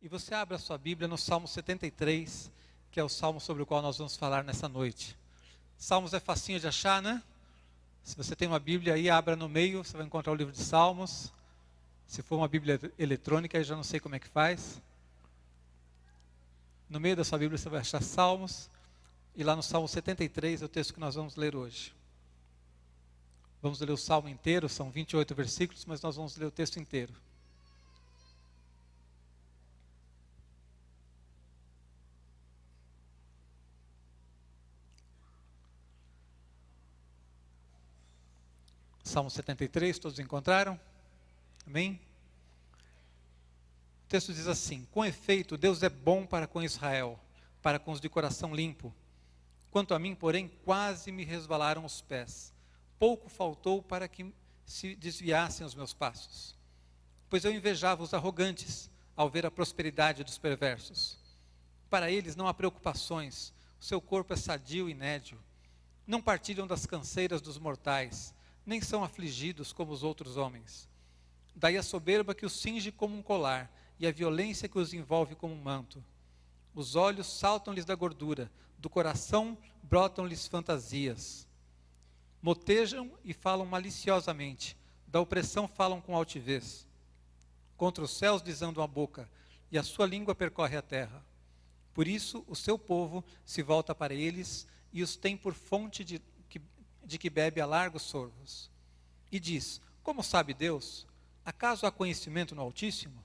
E você abre a sua Bíblia no Salmo 73, que é o salmo sobre o qual nós vamos falar nessa noite. Salmos é facinho de achar, né? Se você tem uma Bíblia aí, abra no meio, você vai encontrar o livro de Salmos. Se for uma Bíblia eletrônica, eu já não sei como é que faz. No meio da sua Bíblia você vai achar Salmos, e lá no Salmo 73 é o texto que nós vamos ler hoje. Vamos ler o Salmo inteiro, são 28 versículos, mas nós vamos ler o texto inteiro. Salmo 73, todos encontraram? Amém? O texto diz assim: com efeito, Deus é bom para com Israel, para com os de coração limpo. Quanto a mim, porém, quase me resvalaram os pés. Pouco faltou para que se desviassem os meus passos. Pois eu invejava os arrogantes, ao ver a prosperidade dos perversos. Para eles não há preocupações, o seu corpo é sadio e nédio. Não partilham das canseiras dos mortais, nem são afligidos como os outros homens. Daí a soberba que os cinge como um colar, e a violência que os envolve como um manto. Os olhos saltam-lhes da gordura, do coração brotam-lhes fantasias. Motejam e falam maliciosamente, da opressão falam com altivez. Contra os céus desandam a boca, e a sua língua percorre a terra. Por isso o seu povo se volta para eles, e os tem por fonte de que bebe a largos sorvos. E diz: como sabe Deus? Acaso há conhecimento no Altíssimo?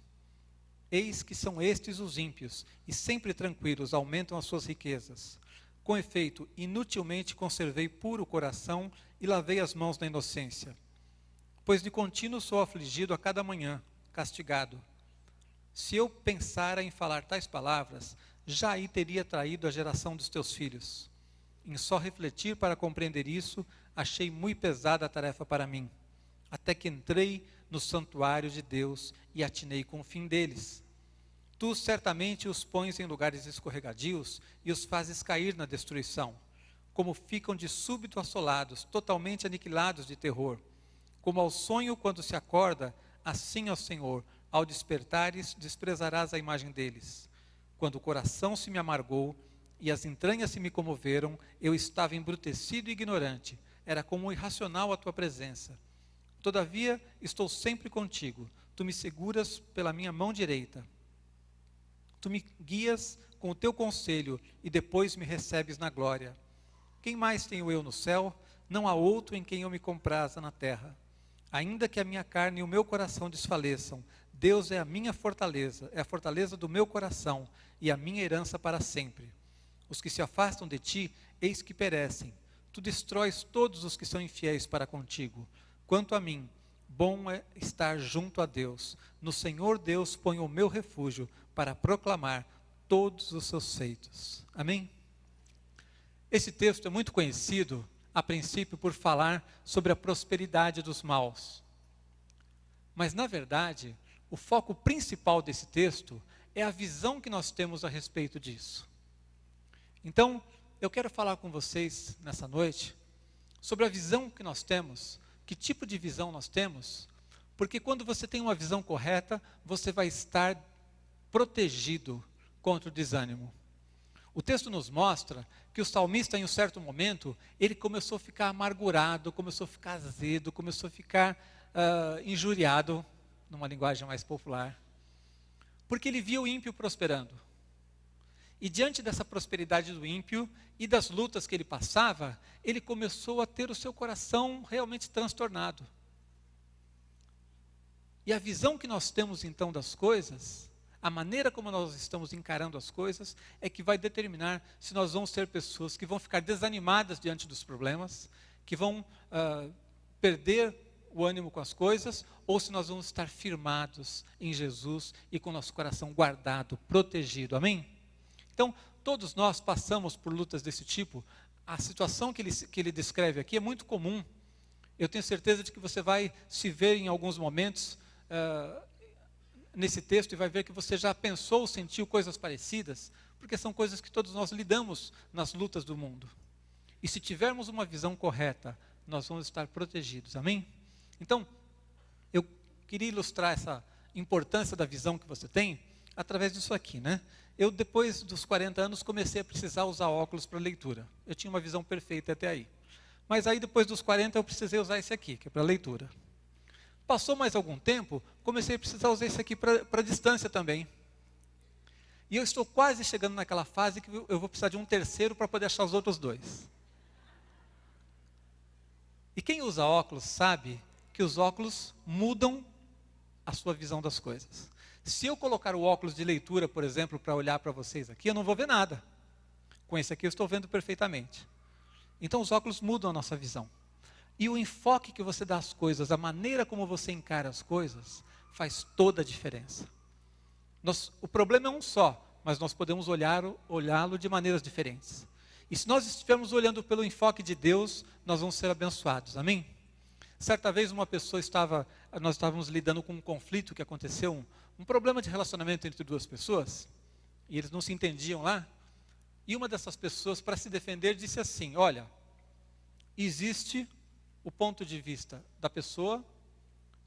Eis que são estes os ímpios, e sempre tranquilos aumentam as suas riquezas. Com efeito, inutilmente conservei puro o coração e lavei as mãos na inocência. Pois de contínuo sou afligido a cada manhã, castigado. Se eu pensara em falar tais palavras, já aí teria traído a geração dos teus filhos. Em só refletir para compreender isso, achei muito pesada a tarefa para mim, até que entrei no santuário de Deus e atinei com o fim deles. Tu certamente os pões em lugares escorregadios e os fazes cair na destruição, como ficam de súbito assolados, totalmente aniquilados de terror. Como ao sonho quando se acorda, assim, ó Senhor, ao despertares, desprezarás a imagem deles. Quando o coração se me amargou e as entranhas se me comoveram, eu estava embrutecido e ignorante, era como irracional a tua presença. Todavia, estou sempre contigo, tu me seguras pela minha mão direita. Tu me guias com o teu conselho e depois me recebes na glória. Quem mais tenho eu no céu? Não há outro em quem eu me compraza na terra. Ainda que a minha carne e o meu coração desfaleçam, Deus é a minha fortaleza, é a fortaleza do meu coração e a minha herança para sempre. Os que se afastam de ti, eis que perecem. Tu destróis todos os que são infiéis para contigo. Quanto a mim, bom é estar junto a Deus. No Senhor Deus ponho o meu refúgio para proclamar todos os seus feitos. Amém? Esse texto é muito conhecido, a princípio, por falar sobre a prosperidade dos maus. Mas, na verdade, o foco principal desse texto é a visão que nós temos a respeito disso. Então, eu quero falar com vocês nessa noite sobre a visão que nós temos, que tipo de visão nós temos, porque quando você tem uma visão correta, você vai estar protegido contra o desânimo. O texto nos mostra que o salmista, em um certo momento, ele começou a ficar amargurado, começou a ficar azedo, começou a ficar injuriado, numa linguagem mais popular, porque ele via o ímpio prosperando. E diante dessa prosperidade do ímpio e das lutas que ele passava, ele começou a ter o seu coração realmente transtornado. E a visão que nós temos então das coisas, a maneira como nós estamos encarando as coisas, é que vai determinar se nós vamos ser pessoas que vão ficar desanimadas diante dos problemas, que vão perder o ânimo com as coisas, ou se nós vamos estar firmados em Jesus e com o nosso coração guardado, protegido. Amém? Então, todos nós passamos por lutas desse tipo. A situação que ele descreve aqui é muito comum. Eu tenho certeza de que você vai se ver em alguns momentos nesse texto e vai ver que você já pensou ou sentiu coisas parecidas, porque são coisas que todos nós lidamos nas lutas do mundo. E se tivermos uma visão correta, nós vamos estar protegidos. Amém? Então, eu queria ilustrar essa importância da visão que você tem através disso aqui, né? Eu, depois dos 40 anos, comecei a precisar usar óculos para leitura. Eu tinha uma visão perfeita até aí. Mas aí, depois dos 40, eu precisei usar esse aqui, que é para leitura. Passou mais algum tempo, comecei a precisar usar esse aqui para distância também. E eu estou quase chegando naquela fase que eu vou precisar de um terceiro para poder achar os outros dois. E quem usa óculos sabe que os óculos mudam a sua visão das coisas. Se eu colocar o óculos de leitura, por exemplo, para olhar para vocês aqui, eu não vou ver nada. Com esse aqui eu estou vendo perfeitamente. Então os óculos mudam a nossa visão. E o enfoque que você dá às coisas, a maneira como você encara as coisas, faz toda a diferença. O problema é um só, mas nós podemos olhá-lo de maneiras diferentes. E se nós estivermos olhando pelo enfoque de Deus, nós vamos ser abençoados. Amém? Certa vez nós estávamos lidando com um conflito que aconteceu, um problema de relacionamento entre duas pessoas, e eles não se entendiam lá, e uma dessas pessoas, para se defender, disse assim: olha, existe o ponto de vista da pessoa,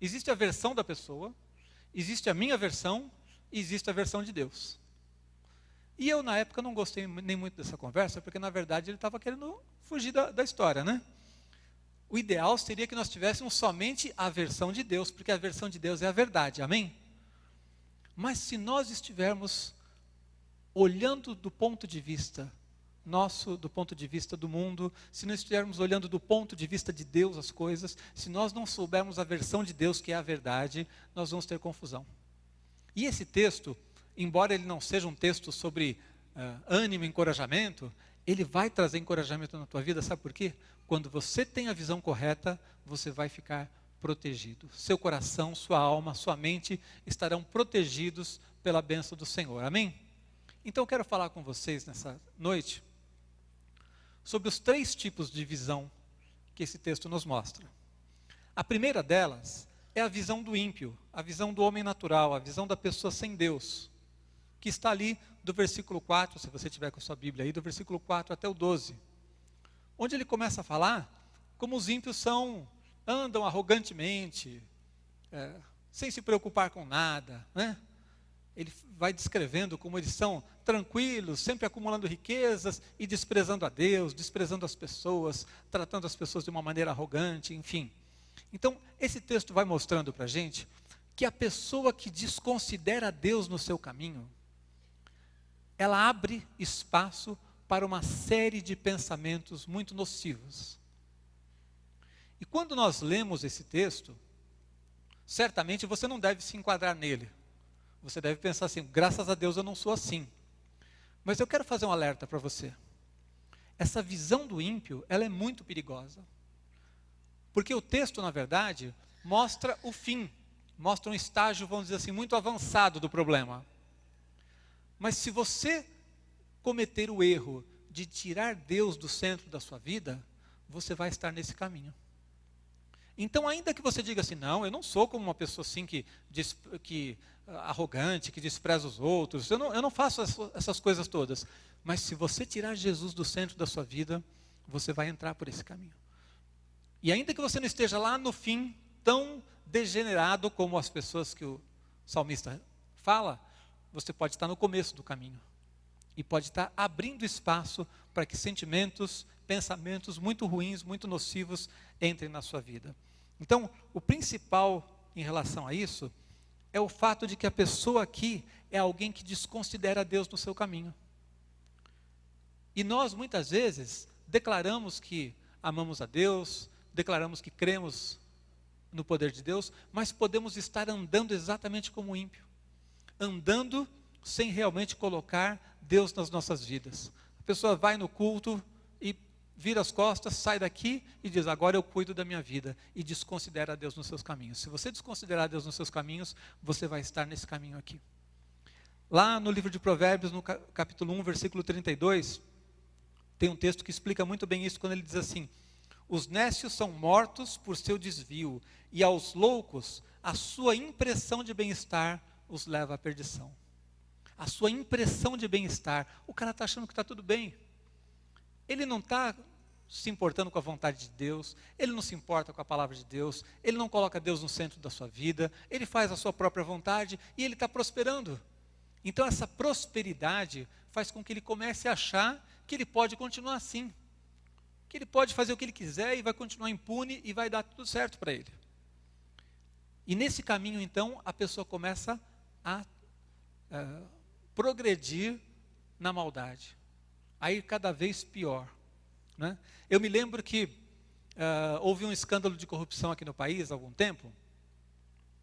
existe a versão da pessoa, existe a minha versão, e existe a versão de Deus. E eu, na época, não gostei nem muito dessa conversa, porque, na verdade, ele estava querendo fugir da história, né? O ideal seria que nós tivéssemos somente a versão de Deus, porque a versão de Deus é a verdade, amém? Mas se nós estivermos olhando do ponto de vista nosso, do ponto de vista do mundo, se nós estivermos olhando do ponto de vista de Deus as coisas, se nós não soubermos a versão de Deus, que é a verdade, nós vamos ter confusão. E esse texto, embora ele não seja um texto sobre ânimo e encorajamento, ele vai trazer encorajamento na tua vida, sabe por quê? Quando você tem a visão correta, você vai ficar protegido. Seu coração, sua alma, sua mente estarão protegidos pela bênção do Senhor. Amém? Então eu quero falar com vocês nessa noite sobre os 3 tipos de visão que esse texto nos mostra. A primeira delas é a visão do ímpio, a visão do homem natural, a visão da pessoa sem Deus, que está ali do versículo 4, se você tiver com a sua Bíblia aí, do versículo 4 até o 12, onde ele começa a falar como os ímpios andam arrogantemente, sem se preocupar com nada, né? Ele vai descrevendo como eles são tranquilos, sempre acumulando riquezas e desprezando a Deus, desprezando as pessoas, tratando as pessoas de uma maneira arrogante, enfim. Então, esse texto vai mostrando para a gente que a pessoa que desconsidera Deus no seu caminho, ela abre espaço para uma série de pensamentos muito nocivos. E quando nós lemos esse texto, certamente você não deve se enquadrar nele. Você deve pensar assim: graças a Deus eu não sou assim. Mas eu quero fazer um alerta para você. Essa visão do ímpio, ela é muito perigosa. Porque o texto, na verdade, mostra o fim, mostra um estágio, vamos dizer assim, muito avançado do problema. Mas se você cometer o erro de tirar Deus do centro da sua vida, você vai estar nesse caminho. Então, ainda que você diga assim: não, eu não sou como uma pessoa assim que arrogante, que despreza os outros, eu não faço essas coisas todas. Mas se você tirar Jesus do centro da sua vida, você vai entrar por esse caminho. E ainda que você não esteja lá no fim, tão degenerado como as pessoas que o salmista fala, você pode estar no começo do caminho. E pode estar abrindo espaço para que sentimentos, pensamentos muito ruins, muito nocivos entrem na sua vida. Então, o principal em relação a isso é o fato de que a pessoa aqui é alguém que desconsidera Deus no seu caminho. E nós, muitas vezes, declaramos que amamos a Deus, declaramos que cremos no poder de Deus, mas podemos estar andando exatamente como o ímpio. Andando sem realmente colocar Deus nas nossas vidas. A pessoa vai no culto e vira as costas, sai daqui e diz: agora eu cuido da minha vida, e desconsidera Deus nos seus caminhos. Se você desconsiderar Deus nos seus caminhos, você vai estar nesse caminho aqui. Lá no livro de Provérbios, no capítulo 1, versículo 32, tem um texto que explica muito bem isso, quando ele diz assim: os nécios são mortos por seu desvio, e aos loucos a sua impressão de bem-estar os leva à perdição. A sua impressão de bem-estar, o cara está achando que está tudo bem. Ele não está se importando com a vontade de Deus, ele não se importa com a palavra de Deus, ele não coloca Deus no centro da sua vida, ele faz a sua própria vontade e ele está prosperando. Então essa prosperidade faz com que ele comece a achar que ele pode continuar assim, que ele pode fazer o que ele quiser e vai continuar impune e vai dar tudo certo para ele. E nesse caminho, então, a pessoa começa a progredir na maldade, a ir cada vez pior, né? Eu me lembro que houve um escândalo de corrupção aqui no país há algum tempo,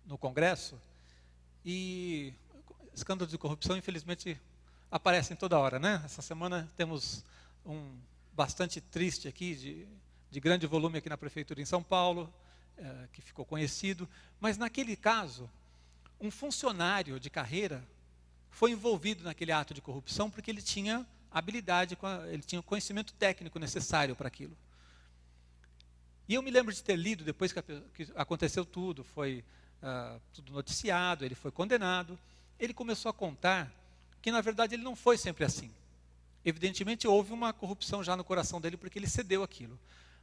no Congresso, e escândalos de corrupção, infelizmente, aparecem toda hora, né? Essa semana temos um bastante triste aqui, de grande volume aqui na prefeitura em São Paulo, que ficou conhecido. Mas naquele caso, um funcionário de carreira foi envolvido naquele ato de corrupção porque ele tinha habilidade, ele tinha o conhecimento técnico necessário para aquilo. E eu me lembro de ter lido, depois que aconteceu tudo, foi tudo noticiado, ele foi condenado, ele começou a contar que na verdade ele não foi sempre assim. Evidentemente houve uma corrupção já no coração dele porque ele cedeu aquilo.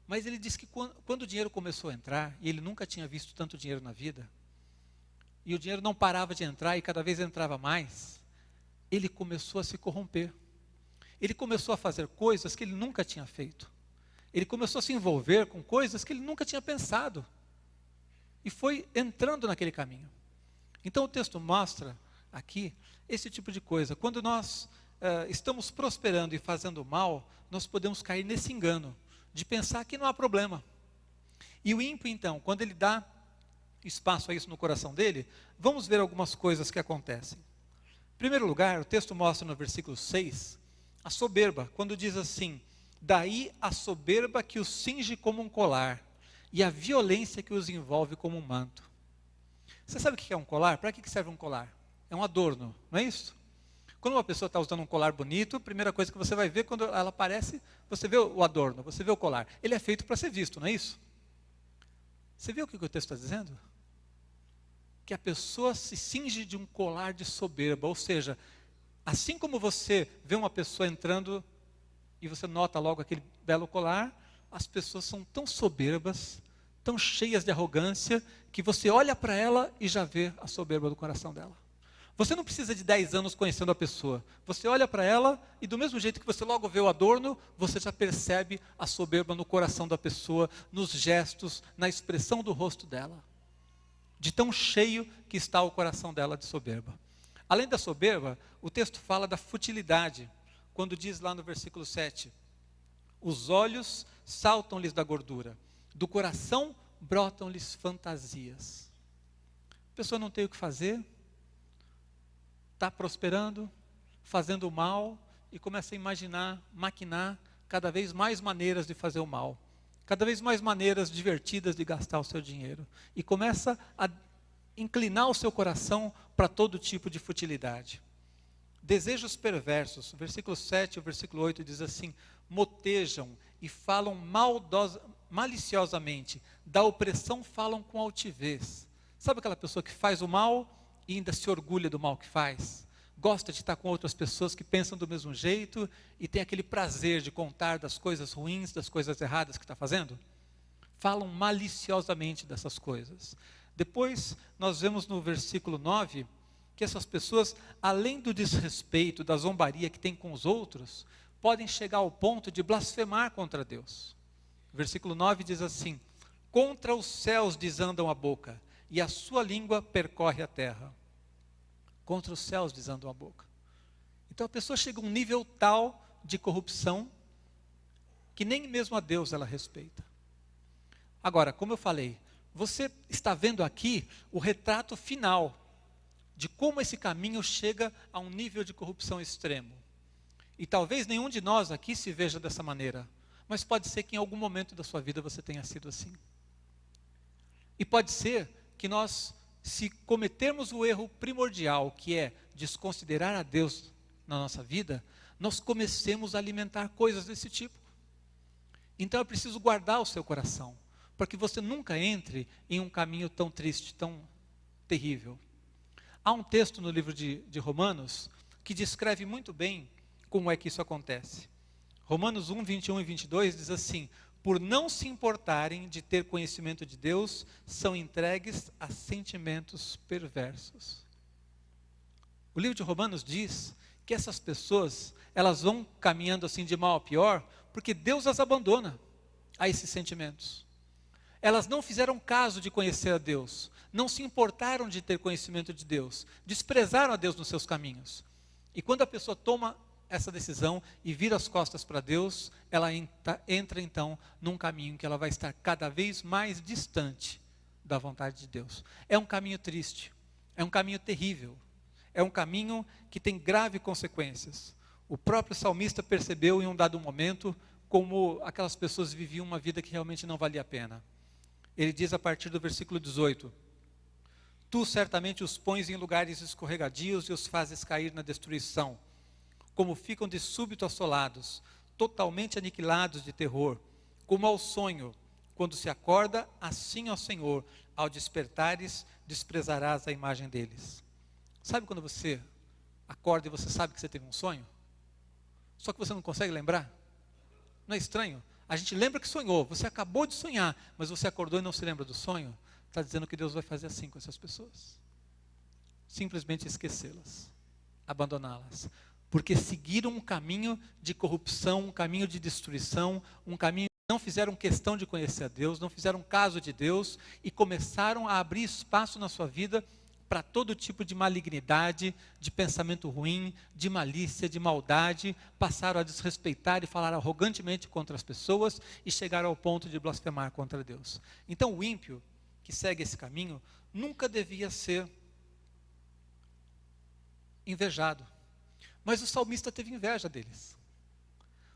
Mas ele disse que quando o dinheiro começou a entrar, e ele nunca tinha visto tanto dinheiro na vida, e o dinheiro não parava de entrar e cada vez entrava mais, ele começou a se corromper. Ele começou a fazer coisas que ele nunca tinha feito. Ele começou a se envolver com coisas que ele nunca tinha pensado. E foi entrando naquele caminho. Então o texto mostra aqui esse tipo de coisa. Quando nós estamos prosperando e fazendo mal, nós podemos cair nesse engano de pensar que não há problema. E o ímpio, então, quando ele dá espaço a isso no coração dele, vamos ver algumas coisas que acontecem. Em primeiro lugar, o texto mostra no versículo 6, a soberba, quando diz assim: daí a soberba que os cinge como um colar, e a violência que os envolve como um manto. Você sabe o que é um colar? Para que serve um colar? É um adorno, não é isso? Quando uma pessoa está usando um colar bonito, a primeira coisa que você vai ver quando ela aparece, você vê o adorno, você vê o colar. Ele é feito para ser visto, não é isso? Você vê o que o texto está dizendo? Que a pessoa se cinge de um colar de soberba, ou seja, assim como você vê uma pessoa entrando e você nota logo aquele belo colar, as pessoas são tão soberbas, tão cheias de arrogância, que você olha para ela e já vê a soberba do coração dela. Você não precisa de 10 anos conhecendo a pessoa. Você olha para ela e do mesmo jeito que você logo vê o adorno, você já percebe a soberba no coração da pessoa, nos gestos, na expressão do rosto dela. De tão cheio que está o coração dela de soberba. Além da soberba, o texto fala da futilidade, quando diz lá no versículo 7, os olhos saltam-lhes da gordura, do coração brotam-lhes fantasias. A pessoa não tem o que fazer, está prosperando, fazendo o mal, e começa a imaginar, maquinar cada vez mais maneiras de fazer o mal, cada vez mais maneiras divertidas de gastar o seu dinheiro, e começa a inclinar o seu coração para todo tipo de futilidade. Desejos perversos, o versículo 7 e o versículo 8 diz assim: motejam e falam maliciosamente, da opressão falam com altivez. Sabe aquela pessoa que faz o mal e ainda se orgulha do mal que faz? Gosta de estar com outras pessoas que pensam do mesmo jeito e tem aquele prazer de contar das coisas ruins, das coisas erradas que está fazendo? Falam maliciosamente dessas coisas. Depois nós vemos no versículo 9 que essas pessoas, além do desrespeito, da zombaria que tem com os outros, podem chegar ao ponto de blasfemar contra Deus. O versículo 9 diz assim: contra os céus desandam a boca, e a sua língua percorre a terra. Contra os céus desandam a boca. Então a pessoa chega a um nível tal de corrupção que nem mesmo a Deus ela respeita. Agora, como eu falei, você está vendo aqui o retrato final de como esse caminho chega a um nível de corrupção extremo. E talvez nenhum de nós aqui se veja dessa maneira, mas pode ser que em algum momento da sua vida você tenha sido assim. E pode ser que nós, se cometermos o erro primordial, que é desconsiderar a Deus na nossa vida, nós comecemos a alimentar coisas desse tipo. Então é preciso guardar o seu coração, para que você nunca entre em um caminho tão triste, tão terrível. Há um texto no livro de Romanos que descreve muito bem como é que isso acontece. Romanos 1, 21 e 22 diz assim: por não se importarem de ter conhecimento de Deus, são entregues a sentimentos perversos. O livro de Romanos diz que essas pessoas, elas vão caminhando assim de mal a pior, porque Deus as abandona a esses sentimentos. Elas não fizeram caso de conhecer a Deus, não se importaram de ter conhecimento de Deus, desprezaram a Deus nos seus caminhos. E quando a pessoa toma essa decisão e vira as costas para Deus, ela entra então num caminho que ela vai estar cada vez mais distante da vontade de Deus. É um caminho triste, é um caminho terrível, é um caminho que tem graves consequências. O próprio salmista percebeu em um dado momento como aquelas pessoas viviam uma vida que realmente não valia a pena. Ele diz a partir do versículo 18: Tu certamente os pões em lugares escorregadios e os fazes cair na destruição, como ficam de súbito assolados, totalmente aniquilados de terror, como ao sonho, quando se acorda, assim, ó Senhor, ao despertares, desprezarás a imagem deles. Sabe quando você acorda e você sabe que você teve um sonho? Só que você não consegue lembrar? Não é estranho? A gente lembra que sonhou, você acabou de sonhar, mas você acordou e não se lembra do sonho? Está dizendo que Deus vai fazer assim com essas pessoas. Simplesmente esquecê-las, abandoná-las. Porque seguiram um caminho de corrupção, um caminho de destruição, um caminho que não fizeram questão de conhecer a Deus, não fizeram caso de Deus e começaram a abrir espaço na sua vida para todo tipo de malignidade, de pensamento ruim, de malícia, de maldade, passaram a desrespeitar e falar arrogantemente contra as pessoas e chegaram ao ponto de blasfemar contra Deus. Então o ímpio que segue esse caminho nunca devia ser invejado. Mas o salmista teve inveja deles.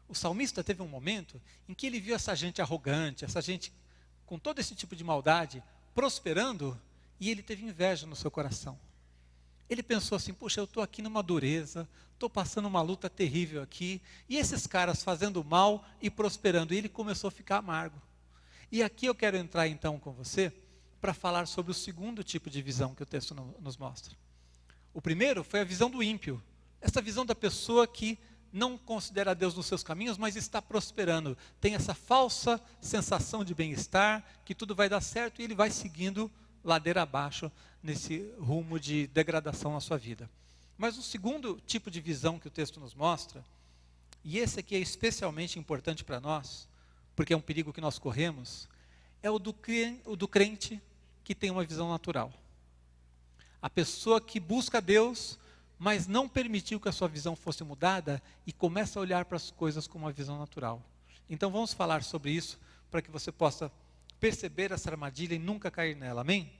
O salmista teve um momento em que ele viu essa gente arrogante, essa gente com todo esse tipo de maldade, prosperando, e ele teve inveja no seu coração. Ele pensou assim: puxa, eu estou aqui numa dureza, estou passando uma luta terrível aqui, e esses caras fazendo mal e prosperando. E ele começou a ficar amargo. E aqui eu quero entrar então com você, para falar sobre o segundo tipo de visão que o texto nos mostra. O primeiro foi a visão do ímpio. Essa visão da pessoa que não considera Deus nos seus caminhos, mas está prosperando. Tem essa falsa sensação de bem-estar, que tudo vai dar certo, e ele vai seguindo ladeira abaixo nesse rumo de degradação na sua vida. Mas o segundo tipo de visão que o texto nos mostra, e esse aqui é especialmente importante para nós, porque é um perigo que nós corremos, é o do crente que tem uma visão natural. A pessoa que busca Deus, mas não permitiu que a sua visão fosse mudada e começa a olhar para as coisas com uma visão natural. Então vamos falar sobre isso, para que você possa perceber essa armadilha e nunca cair nela, amém?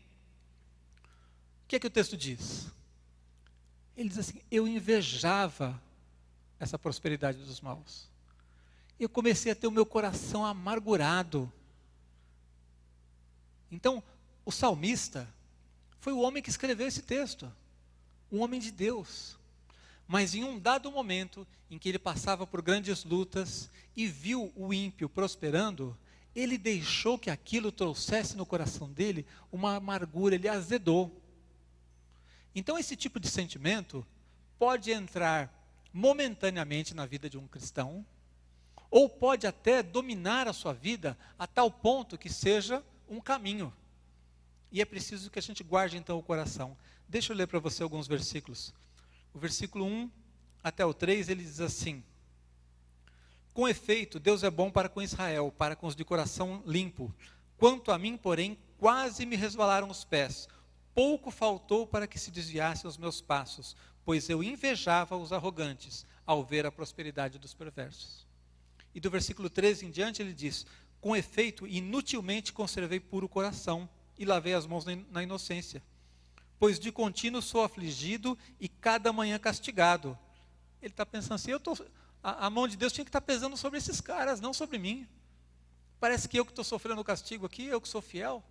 O que é que o texto diz? Ele diz assim: eu invejava essa prosperidade dos maus. Eu comecei a ter o meu coração amargurado. Então, o salmista foi o homem que escreveu esse texto, um homem de Deus. Mas em um dado momento em que ele passava por grandes lutas e viu o ímpio prosperando, ele deixou que aquilo trouxesse no coração dele uma amargura, ele azedou. Então esse tipo de sentimento pode entrar momentaneamente na vida de um cristão, ou pode até dominar a sua vida a tal ponto que seja um caminho. E é preciso que a gente guarde então o coração. Deixa eu ler para você alguns versículos. O versículo 1 até o 3, ele diz assim: com efeito, Deus é bom para com Israel, para com os de coração limpo. Quanto a mim, porém, quase me resvalaram os pés. Pouco faltou para que se desviassem os meus passos, pois eu invejava os arrogantes, ao ver a prosperidade dos perversos. E do versículo 13 em diante, ele diz: com efeito, inutilmente conservei puro o coração, e lavei as mãos na inocência. Pois de contínuo sou afligido, e cada manhã castigado. Ele está pensando assim: a mão de Deus tinha que estar pesando sobre esses caras, não sobre mim. Parece que eu que estou sofrendo o castigo aqui, eu que sou fiel,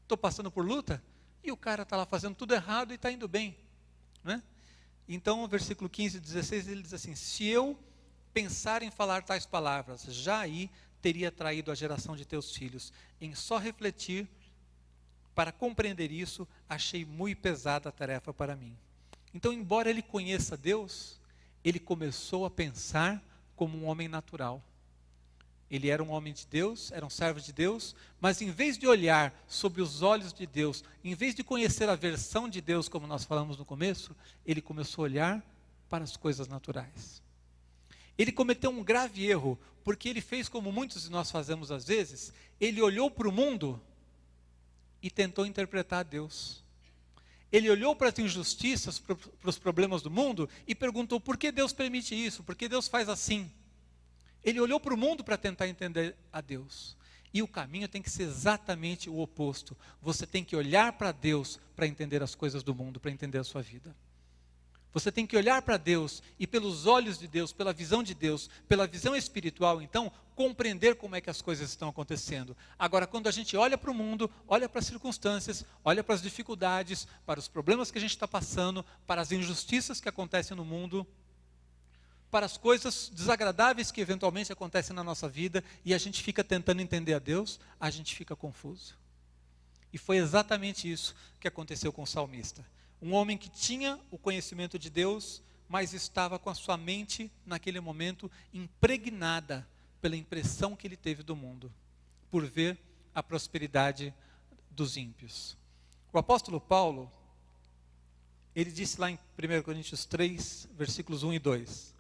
estou passando por luta, e o cara está lá fazendo tudo errado e está indo bem, né? Então, no versículo 15 e 16, ele diz assim: se eu pensar em falar tais palavras, já aí teria traído a geração de teus filhos. Em só refletir, para compreender isso, achei muito pesada a tarefa para mim. Então, embora ele conheça Deus, ele começou a pensar como um homem natural. Ele era um homem de Deus, era um servo de Deus, mas em vez de olhar sob os olhos de Deus, em vez de conhecer a versão de Deus, como nós falamos no começo, ele começou a olhar para as coisas naturais. Ele cometeu um grave erro, porque ele fez como muitos de nós fazemos às vezes, ele olhou para o mundo e tentou interpretar Deus. Ele olhou para as injustiças, para os problemas do mundo e perguntou: por que Deus permite isso? Por que Deus faz assim? Ele olhou para o mundo para tentar entender a Deus. E o caminho tem que ser exatamente o oposto. Você tem que olhar para Deus para entender as coisas do mundo, para entender a sua vida. Você tem que olhar para Deus e pelos olhos de Deus, pela visão de Deus, pela visão espiritual, então, compreender como é que as coisas estão acontecendo. Agora, quando a gente olha para o mundo, olha para as circunstâncias, olha para as dificuldades, para os problemas que a gente está passando, para as injustiças que acontecem no mundo, para as coisas desagradáveis que eventualmente acontecem na nossa vida, e a gente fica tentando entender a Deus, a gente fica confuso. E foi exatamente isso que aconteceu com o salmista. Um homem que tinha o conhecimento de Deus, mas estava com a sua mente, naquele momento, impregnada pela impressão que ele teve do mundo, por ver a prosperidade dos ímpios. O apóstolo Paulo, ele disse lá em 1 Coríntios 3, versículos 1 e 2: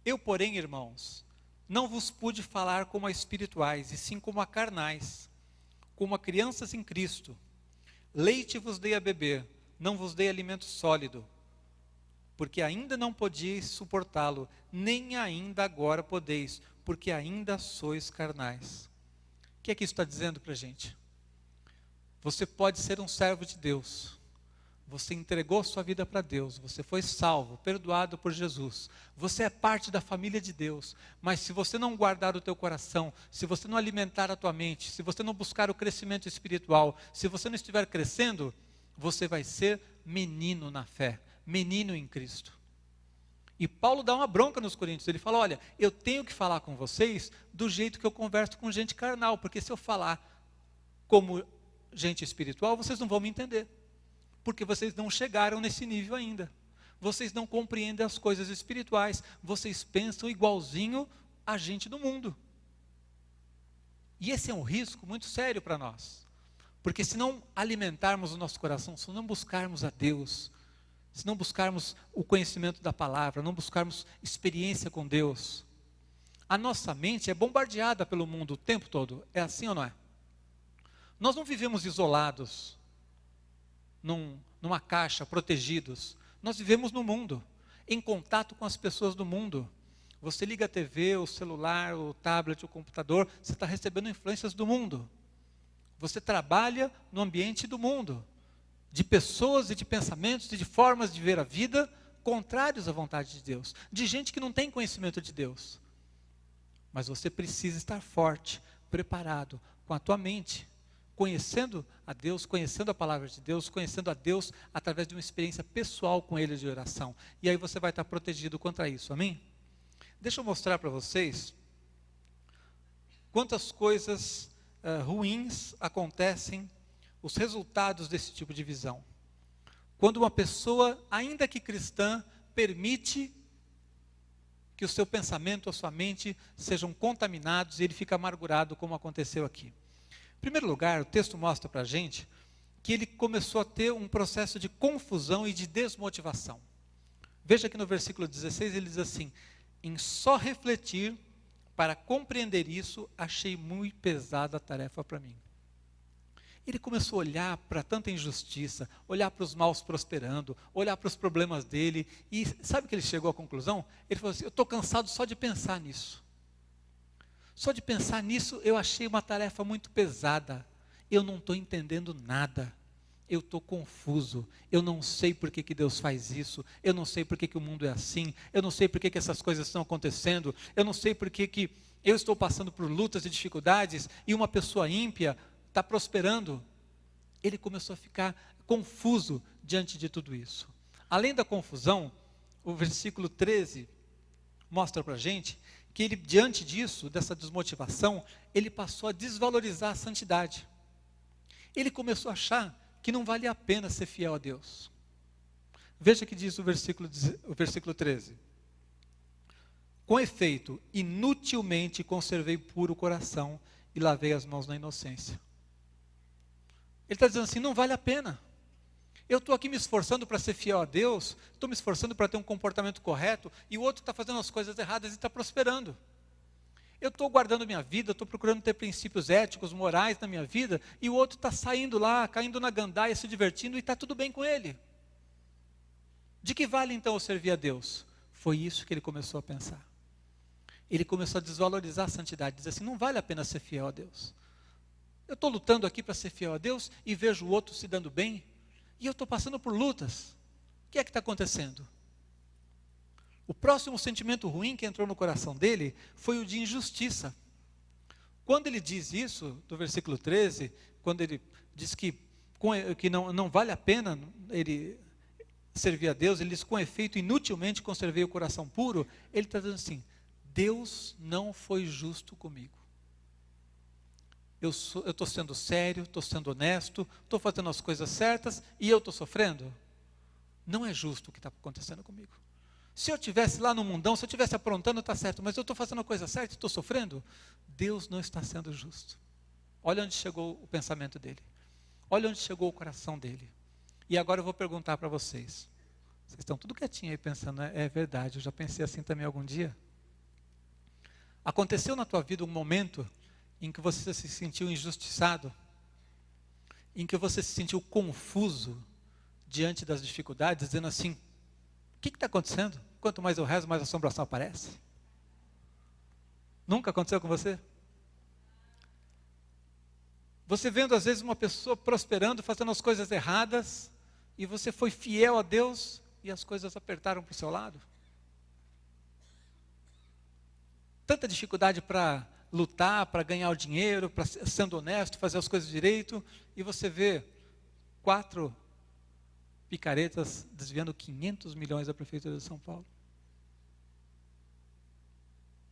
eu, porém, irmãos, não vos pude falar como a espirituais, e sim como a carnais, como a crianças em Cristo. Leite vos dei a beber, não vos dei alimento sólido, porque ainda não podíeis suportá-lo, nem ainda agora podeis, porque ainda sois carnais. O que é que isso está dizendo para a gente? Você pode ser um servo de Deus. Você entregou sua vida para Deus, você foi salvo, perdoado por Jesus. Você é parte da família de Deus, mas se você não guardar o teu coração, se você não alimentar a tua mente, se você não buscar o crescimento espiritual, se você não estiver crescendo, você vai ser menino na fé, menino em Cristo. E Paulo dá uma bronca nos Coríntios, ele fala: olha, eu tenho que falar com vocês do jeito que eu converso com gente carnal, porque se eu falar como gente espiritual, vocês não vão me entender. Porque vocês não chegaram nesse nível ainda. Vocês não compreendem as coisas espirituais. Vocês pensam igualzinho a gente do mundo. E esse é um risco muito sério para nós. Porque se não alimentarmos o nosso coração, se não buscarmos a Deus, se não buscarmos o conhecimento da palavra, não buscarmos experiência com Deus, a nossa mente é bombardeada pelo mundo o tempo todo. É assim ou não é? Nós não vivemos isolados numa caixa, protegidos. Nós vivemos no mundo, em contato com as pessoas do mundo. Você liga a TV, o celular, o tablet, o computador, você está recebendo influências do mundo. Você trabalha no ambiente do mundo, de pessoas e de pensamentos e de formas de ver a vida contrários à vontade de Deus, de gente que não tem conhecimento de Deus. Mas você precisa estar forte, preparado, com a tua mente, conhecendo a Deus, conhecendo a palavra de Deus, conhecendo a Deus através de uma experiência pessoal com Ele de oração. E aí você vai estar protegido contra isso, amém? Deixa eu mostrar para vocês quantas coisas ruins acontecem, os resultados desse tipo de visão. Quando uma pessoa, ainda que cristã, permite que o seu pensamento, a sua mente sejam contaminados e ele fica amargurado, como aconteceu aqui. Em primeiro lugar, o texto mostra para a gente que ele começou a ter um processo de confusão e de desmotivação. Veja que no versículo 16 ele diz assim: em só refletir para compreender isso, achei muito pesada a tarefa para mim. Ele começou a olhar para tanta injustiça, olhar para os maus prosperando, olhar para os problemas dele, e sabe que ele chegou à conclusão? Ele falou assim: eu estou cansado só de pensar nisso. Só de pensar nisso eu achei uma tarefa muito pesada. Eu não estou entendendo nada. Eu estou confuso. Eu não sei por que Deus faz isso. Eu não sei por que o mundo é assim. Eu não sei por que essas coisas estão acontecendo. Eu não sei por que eu estou passando por lutas e dificuldades e uma pessoa ímpia está prosperando. Ele começou a ficar confuso diante de tudo isso. Além da confusão, o versículo 13 mostra para a gente que ele, diante disso, dessa desmotivação, ele passou a desvalorizar a santidade. Ele começou a achar que não valia a pena ser fiel a Deus. Veja que diz o versículo 13. Com efeito, inutilmente conservei puro o coração e lavei as mãos na inocência. Ele está dizendo assim, não vale a pena. Eu estou aqui me esforçando para ser fiel a Deus, estou me esforçando para ter um comportamento correto, e o outro está fazendo as coisas erradas e está prosperando. Eu estou guardando minha vida, estou procurando ter princípios éticos, morais na minha vida, e o outro está saindo lá, caindo na gandaia, se divertindo, e está tudo bem com ele. De que vale então eu servir a Deus? Foi isso que ele começou a pensar. Ele começou a desvalorizar a santidade, dizer assim, não vale a pena ser fiel a Deus. Eu estou lutando aqui para ser fiel a Deus, e vejo o outro se dando bem, e eu estou passando por lutas. O que é que está acontecendo? O próximo sentimento ruim que entrou no coração dele foi o de injustiça. Quando ele diz isso, do versículo 13, quando ele diz que não vale a pena ele servir a Deus, ele diz, com efeito, inutilmente conservei o coração puro, ele está dizendo assim, Deus não foi justo comigo. Eu estou sendo sério, estou sendo honesto, estou fazendo as coisas certas e eu estou sofrendo? Não é justo o que está acontecendo comigo. Se eu estivesse lá no mundão, se eu estivesse aprontando, está certo, mas eu estou fazendo a coisa certa e estou sofrendo? Deus não está sendo justo. Olha onde chegou o pensamento dele. Olha onde chegou o coração dele. E agora eu vou perguntar para vocês. Vocês estão tudo quietinho aí pensando, é verdade, eu já pensei assim também algum dia. Aconteceu na tua vida um momento em que você se sentiu injustiçado, em que você se sentiu confuso diante das dificuldades, dizendo assim, o que está acontecendo? Quanto mais eu rezo, mais assombração aparece. Nunca aconteceu com você? Você vendo às vezes uma pessoa prosperando, fazendo as coisas erradas, e você foi fiel a Deus, e as coisas apertaram para o seu lado? Tanta dificuldade para lutar, para ganhar o dinheiro, para sendo honesto, fazer as coisas direito, e você vê 4 picaretas desviando 500 milhões da Prefeitura de São Paulo.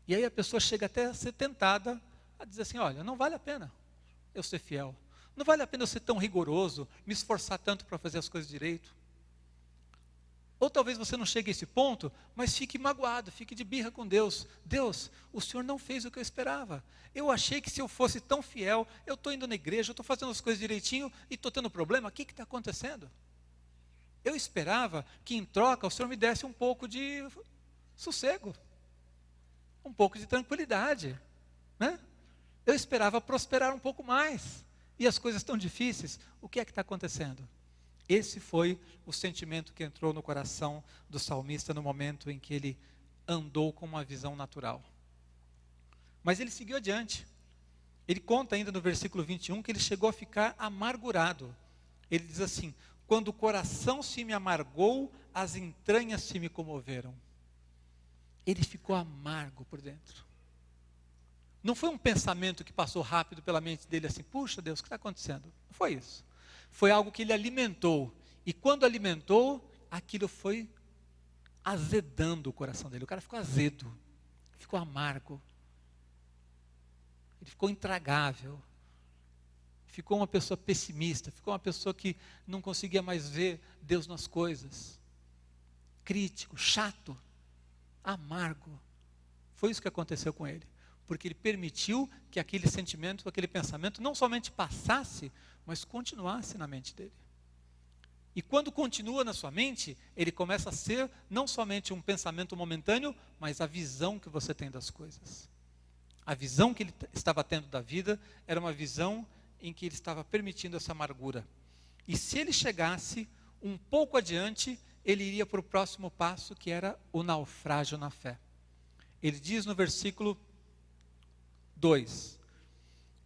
E aí a pessoa chega até a ser tentada a dizer assim, olha, não vale a pena eu ser fiel, não vale a pena eu ser tão rigoroso, me esforçar tanto para fazer as coisas direito. Ou talvez você não chegue a esse ponto, mas fique magoado, fique de birra com Deus. Deus, o Senhor não fez o que eu esperava. Eu achei que se eu fosse tão fiel, eu estou indo na igreja, eu estou fazendo as coisas direitinho e estou tendo problema, o que está acontecendo? Eu esperava que em troca o Senhor me desse um pouco de sossego, um pouco de tranquilidade, né? Eu esperava prosperar um pouco mais, e as coisas estão difíceis, o que é que está acontecendo? Esse foi o sentimento que entrou no coração do salmista no momento em que ele andou com uma visão natural. Mas ele seguiu adiante. Ele conta ainda no versículo 21 que ele chegou a ficar amargurado. Ele diz assim, quando o coração se me amargou, as entranhas se me comoveram. Ele ficou amargo por dentro. Não foi um pensamento que passou rápido pela mente dele assim, puxa Deus, o que está acontecendo? Não foi isso. Foi algo que ele alimentou. E quando alimentou, aquilo foi azedando o coração dele. O cara ficou azedo, ficou amargo. Ele ficou intragável. Ficou uma pessoa pessimista, ficou uma pessoa que não conseguia mais ver Deus nas coisas. Crítico, chato, amargo. Foi isso que aconteceu com ele. Porque ele permitiu que aquele sentimento, aquele pensamento, não somente passasse, mas continuasse na mente dele. E quando continua na sua mente, ele começa a ser não somente um pensamento momentâneo, mas a visão que você tem das coisas. A visão que ele estava tendo da vida era uma visão em que ele estava permitindo essa amargura. E se ele chegasse um pouco adiante, ele iria para o próximo passo, que era o naufrágio na fé. Ele diz no versículo 2,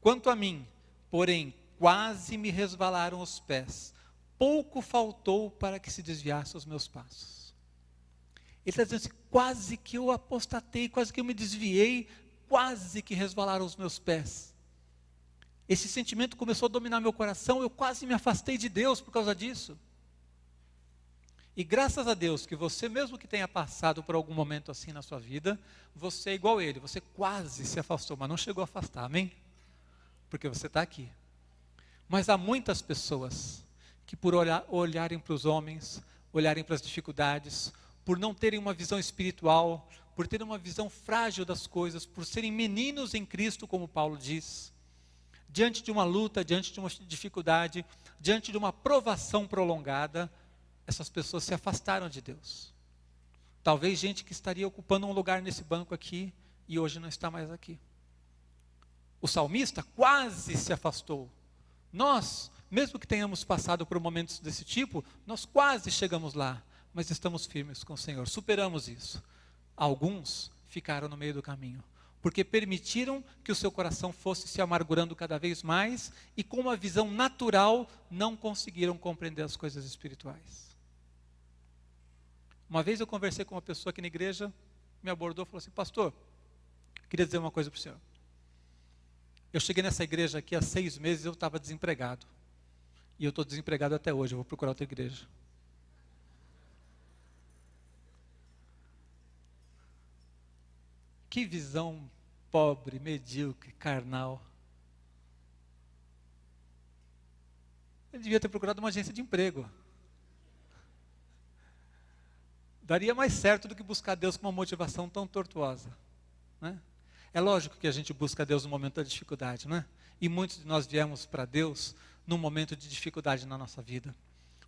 quanto a mim, porém, quase me resvalaram os pés, pouco faltou para que se desviassem os meus passos. Ele está dizendo assim, quase que eu apostatei, quase que eu me desviei, quase que resvalaram os meus pés. Esse sentimento começou a dominar meu coração, eu quase me afastei de Deus por causa disso. E graças a Deus que você, mesmo que tenha passado por algum momento assim na sua vida, você é igual a ele, você quase se afastou, mas não chegou a afastar, amém? Porque você está aqui. Mas há muitas pessoas que por olharem para os homens, olharem para as dificuldades, por não terem uma visão espiritual, por terem uma visão frágil das coisas, por serem meninos em Cristo, como Paulo diz, diante de uma luta, diante de uma dificuldade, diante de uma provação prolongada, essas pessoas se afastaram de Deus. Talvez gente que estaria ocupando um lugar nesse banco aqui e hoje não está mais aqui. O salmista quase se afastou. Nós, mesmo que tenhamos passado por momentos desse tipo, nós quase chegamos lá, mas estamos firmes com o Senhor, superamos isso. Alguns ficaram no meio do caminho, porque permitiram que o seu coração fosse se amargurando cada vez mais e com uma visão natural não conseguiram compreender as coisas espirituais. Uma vez eu conversei com uma pessoa aqui na igreja, me abordou e falou assim: pastor, queria dizer uma coisa para o senhor. Eu cheguei nessa igreja aqui há 6 meses e eu estava desempregado. E eu estou desempregado até hoje, eu vou procurar outra igreja. Que visão pobre, medíocre, carnal. Ele devia ter procurado uma agência de emprego. Daria mais certo do que buscar Deus com uma motivação tão tortuosa, né? É lógico que a gente busca Deus no momento da dificuldade, né? E muitos de nós viemos para Deus num momento de dificuldade na nossa vida.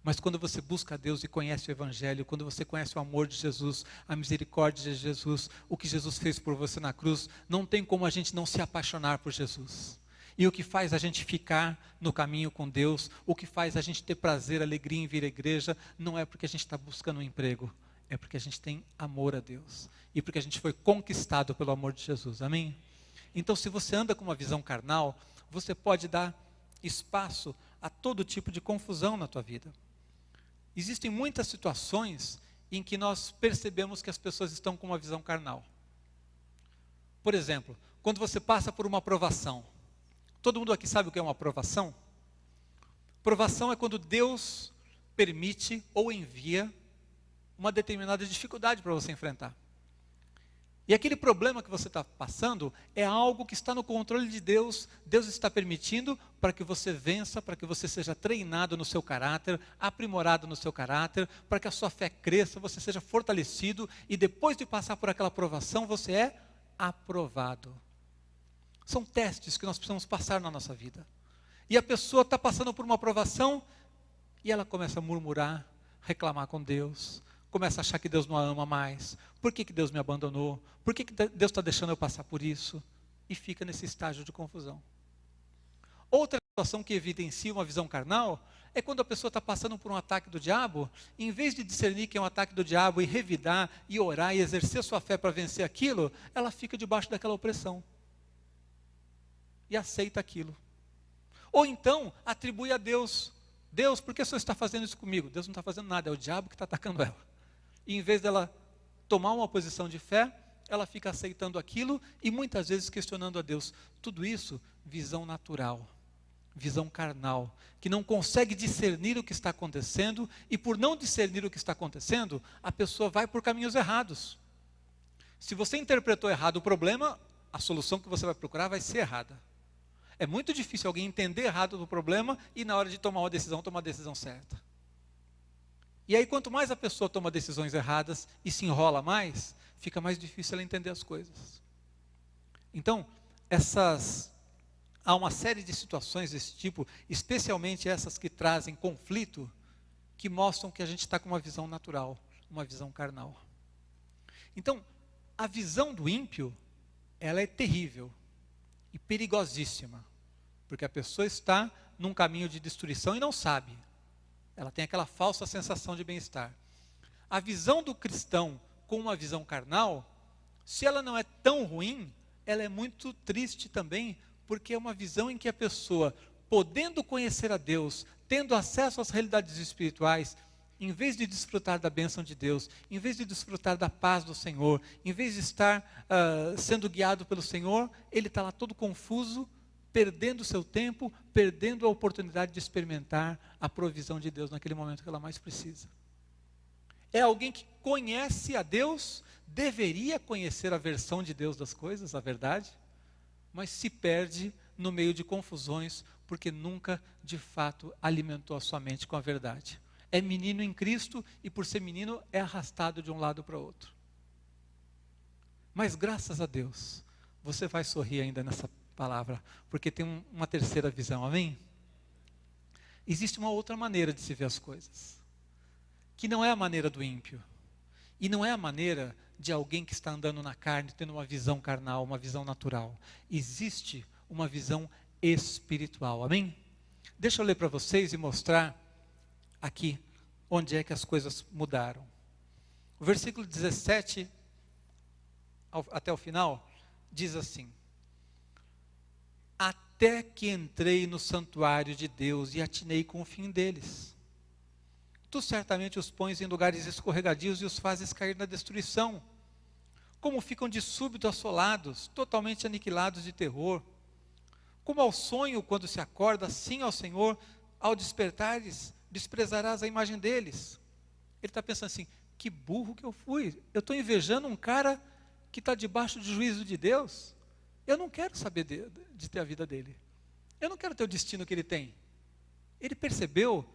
Mas quando você busca Deus e conhece o Evangelho, quando você conhece o amor de Jesus, a misericórdia de Jesus, o que Jesus fez por você na cruz, não tem como a gente não se apaixonar por Jesus. E o que faz a gente ficar no caminho com Deus, o que faz a gente ter prazer, alegria em vir à igreja, não é porque a gente está buscando um emprego, é porque a gente tem amor a Deus. E porque a gente foi conquistado pelo amor de Jesus, amém? Então, se você anda com uma visão carnal, você pode dar espaço a todo tipo de confusão na tua vida. Existem muitas situações em que nós percebemos que as pessoas estão com uma visão carnal. Por exemplo, quando você passa por uma provação. Todo mundo aqui sabe o que é uma provação? Provação é quando Deus permite ou envia uma determinada dificuldade para você enfrentar. E aquele problema que você está passando é algo que está no controle de Deus. Deus está permitindo para que você vença, para que você seja treinado no seu caráter, aprimorado no seu caráter, para que a sua fé cresça, você seja fortalecido e depois de passar por aquela provação, você é aprovado. São testes que nós precisamos passar na nossa vida. E a pessoa está passando por uma provação e ela começa a murmurar, reclamar com Deus, começa a achar que Deus não a ama mais. Por que Deus me abandonou? Por que Deus está deixando eu passar por isso? E fica nesse estágio de confusão. Outra situação que evidencia uma visão carnal é quando a pessoa está passando por um ataque do diabo, em vez de discernir que é um ataque do diabo e revidar, e orar, e exercer sua fé para vencer aquilo, ela fica debaixo daquela opressão. E aceita aquilo. Ou então, atribui a Deus: Deus, por que o Senhor está fazendo isso comigo? Deus não está fazendo nada, é o diabo que está atacando ela. E em vez dela tomar uma posição de fé, ela fica aceitando aquilo e muitas vezes questionando a Deus. Tudo isso, visão natural, visão carnal, que não consegue discernir o que está acontecendo, e por não discernir o que está acontecendo, a pessoa vai por caminhos errados. Se você interpretou errado o problema, a solução que você vai procurar vai ser errada. É muito difícil alguém entender errado o problema e na hora de tomar uma decisão certa. E aí, quanto mais a pessoa toma decisões erradas e se enrola mais, fica mais difícil ela entender as coisas. Então, há uma série de situações desse tipo, especialmente essas que trazem conflito, que mostram que a gente está com uma visão natural, uma visão carnal. Então, a visão do ímpio, ela é terrível e perigosíssima, porque a pessoa está num caminho de destruição e não sabe. Ela tem aquela falsa sensação de bem-estar. A visão do cristão com uma visão carnal, se ela não é tão ruim, ela é muito triste também, porque é uma visão em que a pessoa, podendo conhecer a Deus, tendo acesso às realidades espirituais, em vez de desfrutar da bênção de Deus, em vez de desfrutar da paz do Senhor, em vez de estar sendo guiado pelo Senhor, ele está lá todo confuso, perdendo o seu tempo, perdendo a oportunidade de experimentar a provisão de Deus naquele momento que ela mais precisa. É alguém que conhece a Deus, deveria conhecer a versão de Deus das coisas, a verdade, mas se perde no meio de confusões, porque nunca, de fato, alimentou a sua mente com a verdade. É menino em Cristo e por ser menino é arrastado de um lado para o outro. Mas graças a Deus, você vai sorrir ainda nessa palavra, porque tem uma terceira visão, amém? Existe uma outra maneira de se ver as coisas, que não é a maneira do ímpio, e não é a maneira de alguém que está andando na carne, tendo uma visão carnal, uma visão natural. Existe uma visão espiritual, amém? Deixa eu ler para vocês e mostrar aqui onde é que as coisas mudaram. O versículo 17, até o final, diz assim: até que entrei no santuário de Deus e atinei com o fim deles. Tu certamente os pões em lugares escorregadios e os fazes cair na destruição. Como ficam de súbito assolados, totalmente aniquilados de terror. Como ao sonho quando se acorda, assim ao Senhor, ao despertares, desprezarás a imagem deles. Ele está pensando assim, que burro que eu fui. Eu estou invejando um cara que está debaixo do juízo de Deus. Eu não quero saber de ter a vida dele. Eu não quero ter o destino que ele tem. Ele percebeu,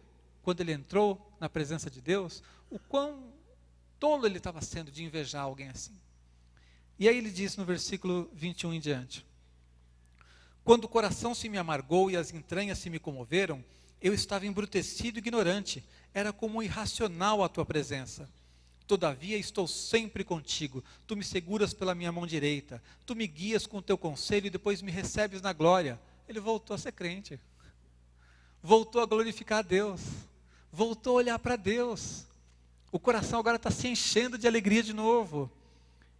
quando ele entrou na presença de Deus, o quão tolo ele estava sendo de invejar alguém assim. E aí ele diz no versículo 21 em diante: quando o coração se me amargou e as entranhas se me comoveram, eu estava embrutecido e ignorante, era como irracional a tua presença. Todavia estou sempre contigo, tu me seguras pela minha mão direita, tu me guias com o teu conselho e depois me recebes na glória. Ele voltou a ser crente, voltou a glorificar a Deus, voltou a olhar para Deus. O coração agora está se enchendo de alegria de novo.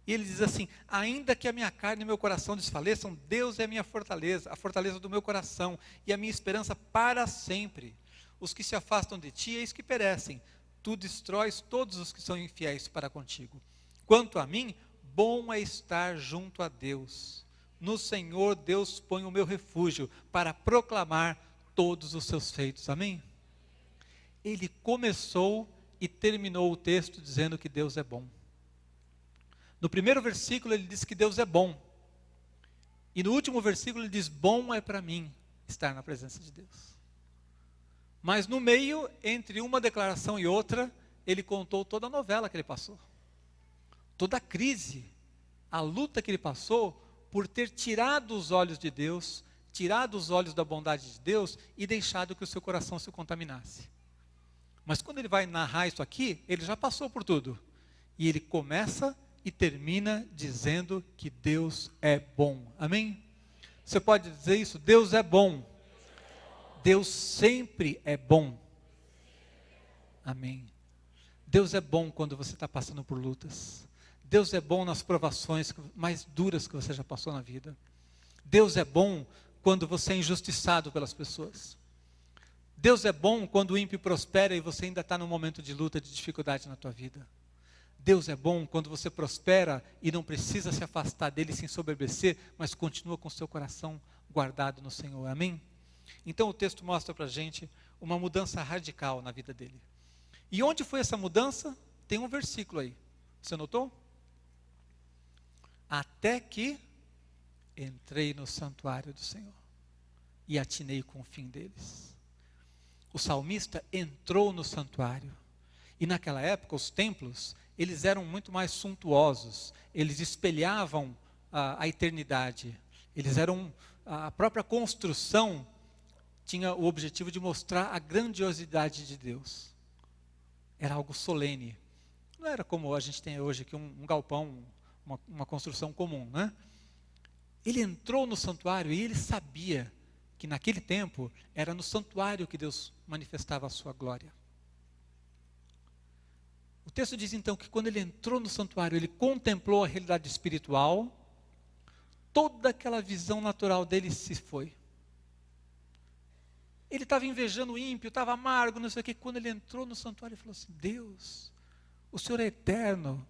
E ele diz assim: ainda que a minha carne e meu coração desfaleçam, Deus é a minha fortaleza, a fortaleza do meu coração e a minha esperança para sempre. Os que se afastam de ti, eis que perecem. Tu destróis todos os que são infiéis para contigo. Quanto a mim, bom é estar junto a Deus. No Senhor Deus põe o meu refúgio para proclamar todos os seus feitos. Amém? Ele começou e terminou o texto dizendo que Deus é bom. No primeiro versículo ele diz que Deus é bom. E no último versículo ele diz: bom é para mim estar na presença de Deus. Mas no meio, entre uma declaração e outra, ele contou toda a novela que ele passou. Toda a crise, a luta que ele passou por ter tirado os olhos de Deus, tirado os olhos da bondade de Deus e deixado que o seu coração se contaminasse. Mas quando ele vai narrar isso aqui, ele já passou por tudo. E ele começa e termina dizendo que Deus é bom. Amém? Você pode dizer isso? Deus é bom. Deus sempre é bom. Amém. Deus é bom quando você está passando por lutas. Deus é bom nas provações mais duras que você já passou na vida. Deus é bom quando você é injustiçado pelas pessoas. Deus é bom quando o ímpio prospera e você ainda está num momento de luta, de dificuldade na tua vida. Deus é bom quando você prospera e não precisa se afastar dele, se ensoberbecer, mas continua com o seu coração guardado no Senhor. Amém? Então o texto mostra para a gente uma mudança radical na vida dele. E onde foi essa mudança? Tem um versículo aí. Você notou? Até que entrei no santuário do Senhor e atinei com o fim deles. O salmista entrou no santuário. E naquela época os templos, eles eram muito mais suntuosos. Eles espelhavam a eternidade. Eles eram, a própria construção tinha o objetivo de mostrar a grandiosidade de Deus. Era algo solene. Não era como a gente tem hoje aqui, um galpão, uma construção comum, né? Ele entrou no santuário e ele sabia que naquele tempo era no santuário que Deus manifestava a sua glória. O texto diz então que quando ele entrou no santuário, ele contemplou a realidade espiritual, toda aquela visão natural dele se foi. Ele estava invejando o ímpio, estava amargo, não sei o que. Quando ele entrou no santuário, ele falou assim: Deus, o Senhor é eterno,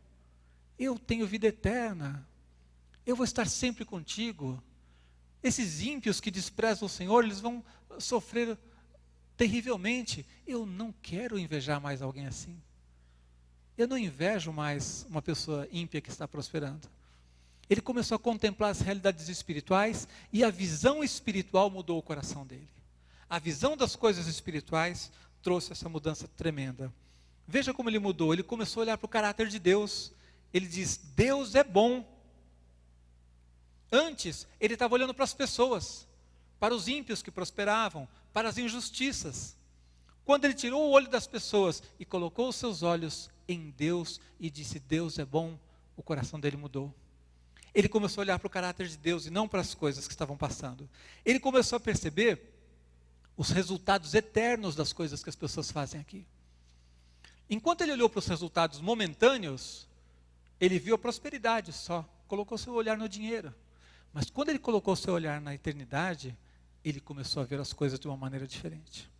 eu tenho vida eterna, eu vou estar sempre contigo. Esses ímpios que desprezam o Senhor, eles vão sofrer terrivelmente. Eu não quero invejar mais alguém assim. Eu não invejo mais uma pessoa ímpia que está prosperando. Ele começou a contemplar as realidades espirituais e a visão espiritual mudou o coração dele. A visão das coisas espirituais trouxe essa mudança tremenda. Veja como ele mudou. Ele começou a olhar para o caráter de Deus. Ele diz: Deus é bom. Antes, ele estava olhando para as pessoas, para os ímpios que prosperavam, para as injustiças. Quando ele tirou o olho das pessoas e colocou os seus olhos em Deus e disse, Deus é bom, o coração dele mudou. Ele começou a olhar para o caráter de Deus e não para as coisas que estavam passando. Ele começou a perceber os resultados eternos das coisas que as pessoas fazem aqui. Enquanto ele olhou para os resultados momentâneos, ele viu a prosperidade só, colocou seu olhar no dinheiro. Mas quando ele colocou seu olhar na eternidade, ele começou a ver as coisas de uma maneira diferente.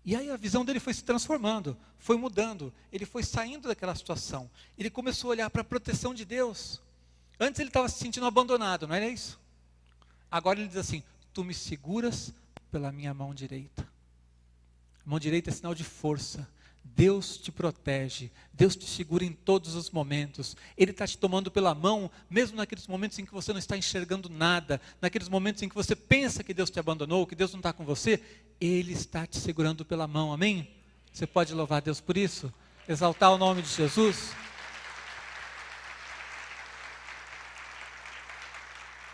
E aí a visão dele foi se transformando, foi mudando, ele foi saindo daquela situação. Ele começou a olhar para a proteção de Deus. Antes ele estava se sentindo abandonado, não era isso? Agora ele diz assim, tu me seguras pela minha mão direita. A mão direita é sinal de força. Deus te protege, Deus te segura em todos os momentos. Ele está te tomando pela mão, mesmo naqueles momentos em que você não está enxergando nada, naqueles momentos em que você pensa que Deus te abandonou, que Deus não está com você, Ele está te segurando pela mão, amém? Você pode louvar a Deus por isso? Exaltar o nome de Jesus?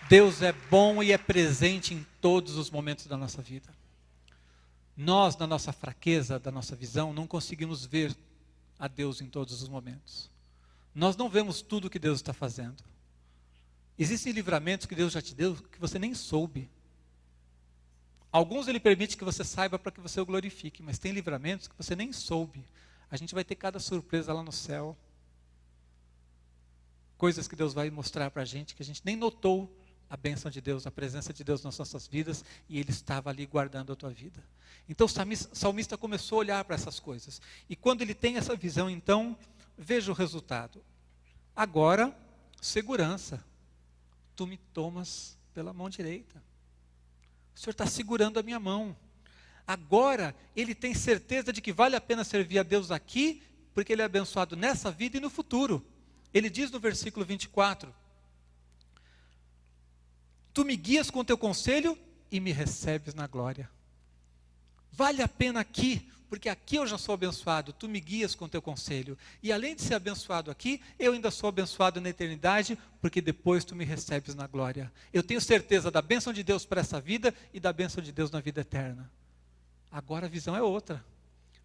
Deus é bom e é presente em todos os momentos da nossa vida. Nós, na nossa fraqueza, da nossa visão, não conseguimos ver a Deus em todos os momentos. Nós não vemos tudo que Deus está fazendo. Existem livramentos que Deus já te deu que você nem soube. Alguns Ele permite que você saiba para que você o glorifique, mas tem livramentos que você nem soube. A gente vai ter cada surpresa lá no céu. Coisas que Deus vai mostrar para a gente que a gente nem notou a bênção de Deus, a presença de Deus nas nossas vidas, e Ele estava ali guardando a tua vida. Então o salmista começou a olhar para essas coisas. E quando ele tem essa visão, então, veja o resultado. Agora, segurança. Tu me tomas pela mão direita. O Senhor está segurando a minha mão. Agora, ele tem certeza de que vale a pena servir a Deus aqui, porque ele é abençoado nessa vida e no futuro. Ele diz no versículo 24, tu me guias com teu conselho e me recebes na glória. Vale a pena aqui, porque aqui eu já sou abençoado, tu me guias com teu conselho. E além de ser abençoado aqui, eu ainda sou abençoado na eternidade, porque depois tu me recebes na glória. Eu tenho certeza da bênção de Deus para essa vida e da bênção de Deus na vida eterna. Agora a visão é outra.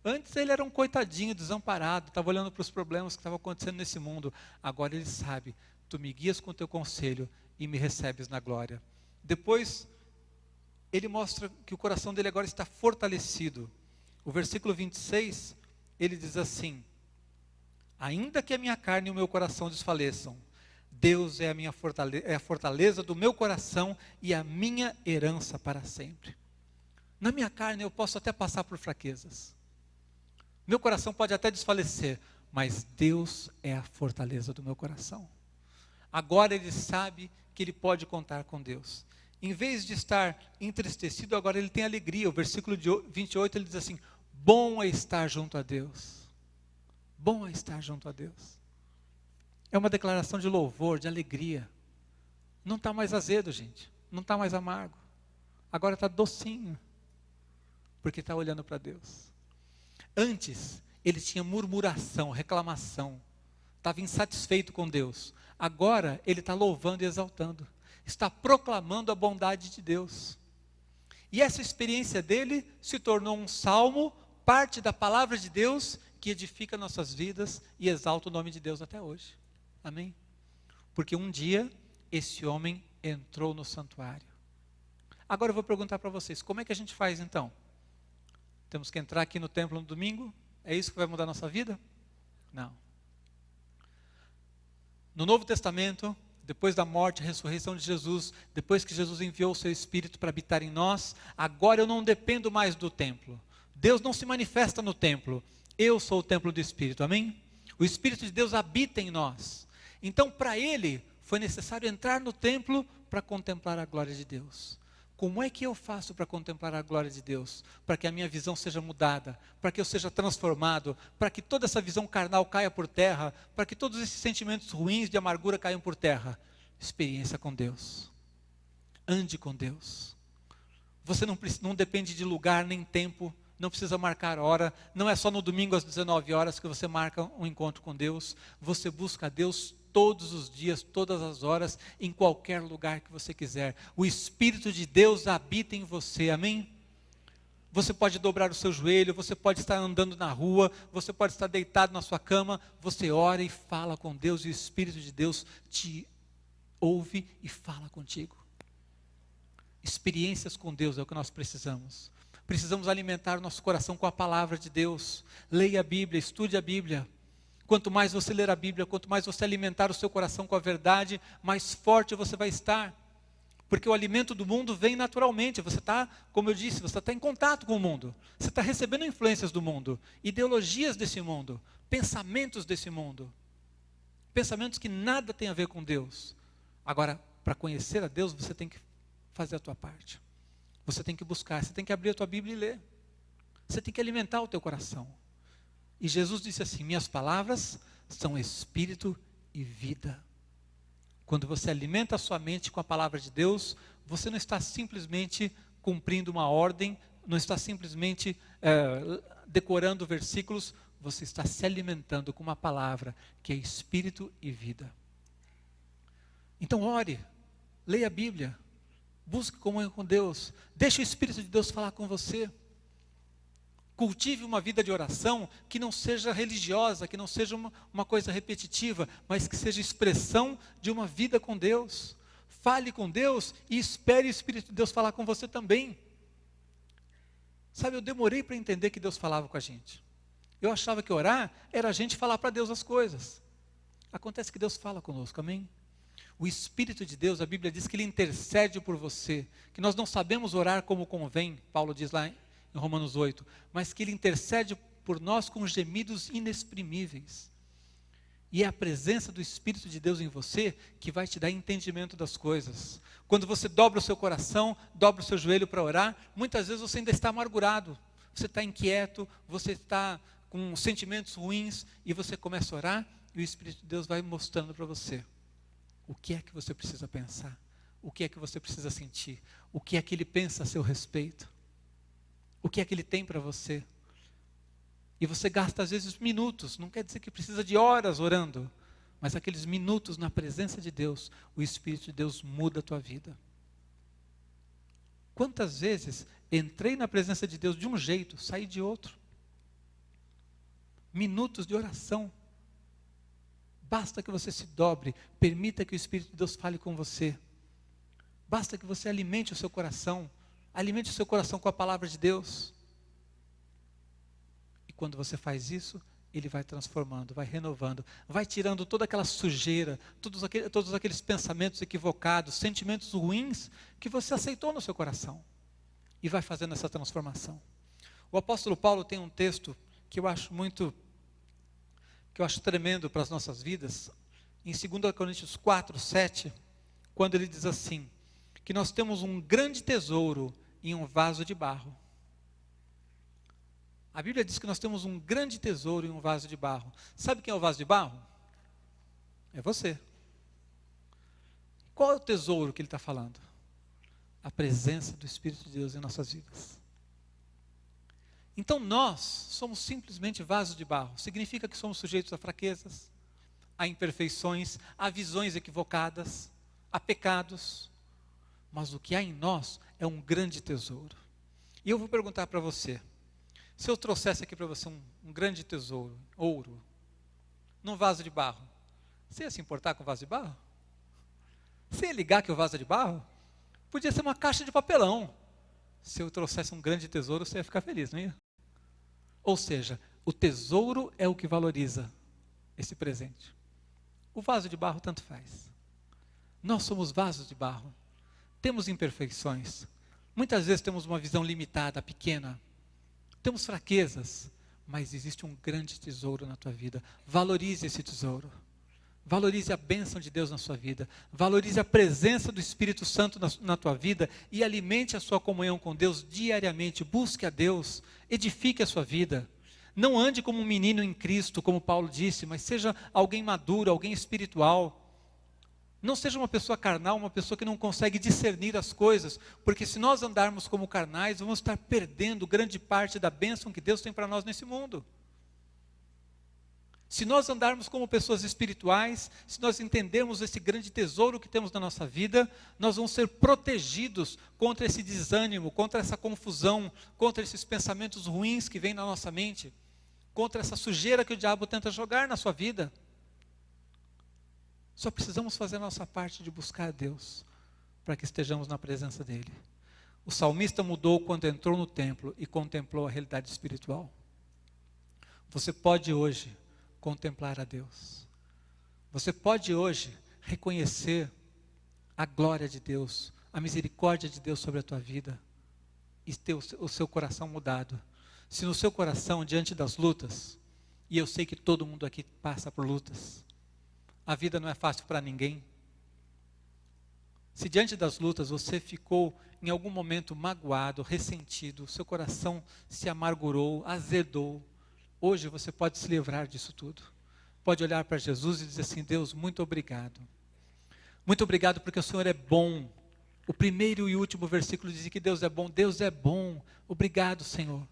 Antes ele era um coitadinho, desamparado, estava olhando para os problemas que estavam acontecendo nesse mundo. Agora ele sabe, tu me guias com teu conselho e me recebes na glória. Depois, ele mostra que o coração dele agora está fortalecido. O versículo 26, ele diz assim, ainda que a minha carne e o meu coração desfaleçam, Deus é a fortaleza do meu coração e a minha herança para sempre. Na minha carne eu posso até passar por fraquezas. Meu coração pode até desfalecer, mas Deus é a fortaleza do meu coração. Agora ele sabe que ele pode contar com Deus. Em vez de estar entristecido, agora ele tem alegria. O versículo 28 ele diz assim, bom é estar junto a Deus. Bom é estar junto a Deus. É uma declaração de louvor, de alegria. Não está mais azedo, gente. Não está mais amargo. Agora está docinho. Porque está olhando para Deus. Antes, ele tinha murmuração, reclamação. Estava insatisfeito com Deus. Agora, ele está louvando e exaltando. Está proclamando a bondade de Deus. E essa experiência dele se tornou um salmo, parte da palavra de Deus, que edifica nossas vidas e exalta o nome de Deus até hoje. Amém? Porque um dia, esse homem entrou no santuário. Agora eu vou perguntar para vocês, como é que a gente faz então? Temos que entrar aqui no templo no domingo? É isso que vai mudar a nossa vida? Não. No Novo Testamento, depois da morte e ressurreição de Jesus, depois que Jesus enviou o seu Espírito para habitar em nós, agora eu não dependo mais do templo. Deus não se manifesta no templo. Eu sou o templo do Espírito, amém? O Espírito de Deus habita em nós. Então, para ele, foi necessário entrar no templo para contemplar a glória de Deus. Como é que eu faço para contemplar a glória de Deus? Para que a minha visão seja mudada, para que eu seja transformado, para que toda essa visão carnal caia por terra, para que todos esses sentimentos ruins de amargura caiam por terra. Experiência com Deus. Ande com Deus. Você não depende de lugar nem tempo, não precisa marcar hora, não é só no domingo às 19 horas que você marca um encontro com Deus. Você busca a Deus todos os dias, todas as horas, em qualquer lugar que você quiser. O Espírito de Deus habita em você, amém? Você pode dobrar o seu joelho, você pode estar andando na rua, você pode estar deitado na sua cama, você ora e fala com Deus, e o Espírito de Deus te ouve e fala contigo. Experiências com Deus é o que nós precisamos. Precisamos alimentar o nosso coração com a palavra de Deus. Leia a Bíblia, estude a Bíblia. Quanto mais você ler a Bíblia, quanto mais você alimentar o seu coração com a verdade, mais forte você vai estar. Porque o alimento do mundo vem naturalmente. Você está, como eu disse, você está em contato com o mundo. Você está recebendo influências do mundo, ideologias desse mundo, pensamentos desse mundo. Pensamentos que nada tem a ver com Deus. Agora, para conhecer a Deus, você tem que fazer a tua parte. Você tem que buscar, você tem que abrir a tua Bíblia e ler. Você tem que alimentar o teu coração. E Jesus disse assim: minhas palavras são espírito e vida. Quando você alimenta a sua mente com a palavra de Deus, você não está simplesmente cumprindo uma ordem, não está simplesmente decorando versículos, você está se alimentando com uma palavra que é espírito e vida. Então ore, leia a Bíblia, busque comunhão com Deus, deixe o Espírito de Deus falar com você. Cultive uma vida de oração que não seja religiosa, que não seja uma coisa repetitiva, mas que seja expressão de uma vida com Deus. Fale com Deus e espere o Espírito de Deus falar com você também. Sabe, eu demorei para entender que Deus falava com a gente. Eu achava que orar era a gente falar para Deus as coisas. Acontece que Deus fala conosco, amém? O Espírito de Deus, a Bíblia diz que Ele intercede por você, que nós não sabemos orar como convém, Paulo diz lá em Romanos 8, mas que Ele intercede por nós com gemidos inexprimíveis. E é a presença do Espírito de Deus em você que vai te dar entendimento das coisas. Quando você dobra o seu coração, dobra o seu joelho para orar, muitas vezes você ainda está amargurado, você está inquieto, você está com sentimentos ruins, e você começa a orar, e o Espírito de Deus vai mostrando para você o que é que você precisa pensar, o que é que você precisa sentir, o que é que Ele pensa a seu respeito, o que é que Ele tem para você. E você gasta às vezes minutos, não quer dizer que precisa de horas orando, mas aqueles minutos na presença de Deus, o Espírito de Deus muda a tua vida. Quantas vezes entrei na presença de Deus de um jeito, saí de outro. Minutos de oração. Basta que você se dobre, permita que o Espírito de Deus fale com você. Basta que você alimente o seu coração com a palavra de Deus. E quando você faz isso, Ele vai transformando, vai renovando, vai tirando toda aquela sujeira, todos aqueles pensamentos equivocados, sentimentos ruins que você aceitou no seu coração. E vai fazendo essa transformação. O apóstolo Paulo tem um texto que eu acho tremendo para as nossas vidas, em 2 Coríntios 4, 7, quando ele diz assim, que nós temos um grande tesouro em um vaso de barro. A Bíblia diz que nós temos um grande tesouro em um vaso de barro. Sabe quem é o vaso de barro? É você. Qual é o tesouro que ele está falando? A presença do Espírito de Deus em nossas vidas. Então nós somos simplesmente vasos de barro. Significa que somos sujeitos a fraquezas, a imperfeições, a visões equivocadas, a pecados. Mas o que há em nós é um grande tesouro. E eu vou perguntar para você, se eu trouxesse aqui para você um grande tesouro, ouro, num vaso de barro, você ia se importar com o vaso de barro? Você ia ligar que o vaso é de barro? Podia ser uma caixa de papelão. Se eu trouxesse um grande tesouro, você ia ficar feliz, não ia? Ou seja, o tesouro é o que valoriza esse presente. O vaso de barro tanto faz. Nós somos vasos de barro. Temos imperfeições. Muitas vezes temos uma visão limitada, pequena. Temos fraquezas, mas existe um grande tesouro na tua vida. Valorize esse tesouro. Valorize a bênção de Deus na sua vida. Valorize a presença do Espírito Santo na tua vida e alimente a sua comunhão com Deus diariamente. Busque a Deus, edifique a sua vida. Não ande como um menino em Cristo, como Paulo disse, mas seja alguém maduro, alguém espiritual. Não seja uma pessoa carnal, uma pessoa que não consegue discernir as coisas, porque se nós andarmos como carnais, vamos estar perdendo grande parte da bênção que Deus tem para nós nesse mundo. Se nós andarmos como pessoas espirituais, se nós entendermos esse grande tesouro que temos na nossa vida, nós vamos ser protegidos contra esse desânimo, contra essa confusão, contra esses pensamentos ruins que vêm na nossa mente, contra essa sujeira que o diabo tenta jogar na sua vida. Só precisamos fazer a nossa parte de buscar a Deus, para que estejamos na presença dEle. O salmista mudou quando entrou no templo e contemplou a realidade espiritual. Você pode hoje contemplar a Deus. Você pode hoje reconhecer a glória de Deus, a misericórdia de Deus sobre a tua vida e ter o seu coração mudado. Se no seu coração, diante das lutas, e eu sei que todo mundo aqui passa por lutas, a vida não é fácil para ninguém. Se diante das lutas você ficou em algum momento magoado, ressentido, seu coração se amargurou, azedou, hoje você pode se livrar disso tudo. Pode olhar para Jesus e dizer assim: Deus, muito obrigado. Muito obrigado porque o Senhor é bom. O primeiro e último versículo diz que Deus é bom. Deus é bom. Obrigado, Senhor.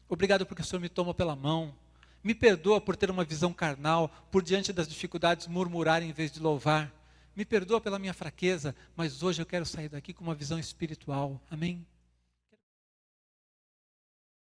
Obrigado porque o Senhor me toma pela mão. Me perdoa por ter uma visão carnal, por diante das dificuldades murmurar em vez de louvar. Me perdoa pela minha fraqueza, mas hoje eu quero sair daqui com uma visão espiritual. Amém?